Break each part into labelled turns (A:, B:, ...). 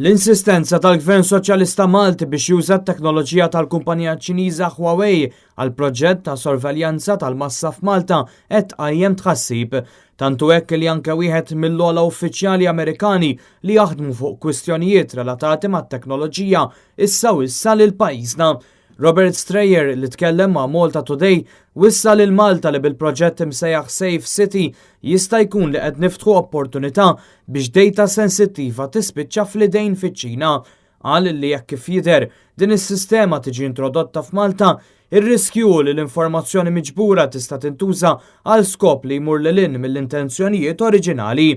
A: L-insistenza tal-Gvern Soċjalista Malti biex juża t-teknoloġija tal-kumpanija Ċiniża Huawei għal proġett ta' sorveljanza tal-massa f'Malta qed tqajjem tħassib, tantu hekk li anke wieħed mill-ogħla uffiċjali Amerikani li jaħdmu fuq kwistjonijiet relatati mat-teknoloġija issa lil pajjiżna. Robert Strayer li tkellem ma' Malta Today wissa lil Malta li bil-proġett imsejjaħ Safe City jista' jkun li qed niftħu opportunità biex data sensittiva tispiċċa fl-idejn fiċ-Ċina. Qal li jekk kif jidher din is-sistema tiġi introdotta f'Malta, ir-riskju li l-informazzjoni miġbura tista' tintuża għal skop li jmur lil hinn mill-intenzjonijiet oriġinali.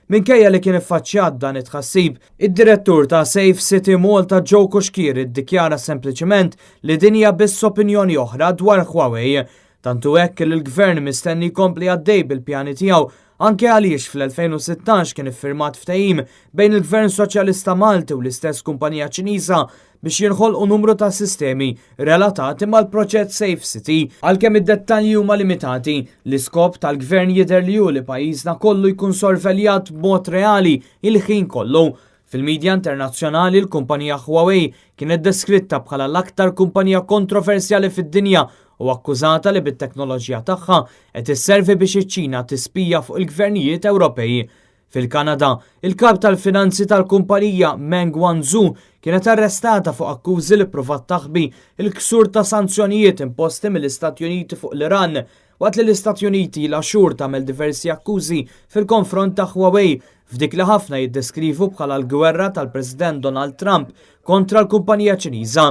A: Minkejja li kien iffaċċjat dan it-tħassib, id-direttur ta' Safe City Malta Joe Kuxkir iddikjara sempliċement li din hija biss opinjoni oħra dwar Huawei, tantu hekk li l-Gvern mistenni jkompli għaddej bil-pjani tiegħu anke għaliex fl-2016 kien iffirmat ftehim bejn il-Gvern Soċjalista Malti u l-istess kumpanija Ċiniża biex jinħolqu numru ta' sistemi relatati mal-proġett Safe City. Għalkemm id-dettalji huma limitati, l-iskop tal-Gvern jidher li hu li pajjiżna kollu jkun sorveljat b'mod reali il-ħin kollu. Fil-medja internazzjonali l-kumpanija Huawei kienet deskritta bħala l-aktar kumpanija kontroversjali fid-dinja u akkużata li bit-teknoloġija tagħha qed isservi biex iċ-Ċina tispija fuq il-gvernijiet Ewropej. Fil-Kanada, il-kap tal-finanzi tal-kumpanija Meng Wanzhou kienet arrestata fuq akkużi li provat taħbi il-ksur ta' sanzjonijiet imposti mill-Istati Uniti fuq l-Iran, waqt li l-Istati Uniti la xhur tagħmel diversi akkużi fil-konfront ta' Huawei f'dik li ħafna jiddeskrivu bħala l-gwerra tal-President Donald Trump kontra l-kumpanija Ċiniża.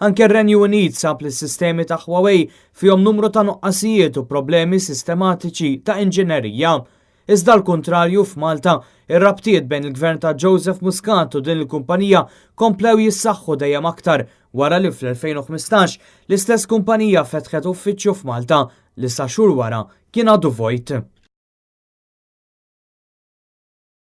A: Anke r-Renju Unit sab li s-sistemi ta' Huawei fihom numru ta' nuqqasijiet u problemi sistematiċi ta' inġinerija. Iżda l-kontrarju f'Malta, ir-rabtiet bejn il-gvern ta' Joseph Muscat u din il-kumpanija komplew jissaħħu dejjem aktar wara li fl-2015 l-istess kumpanija fetħet uffiċċju f'Malta li sa xhur wara kien għadu vojt.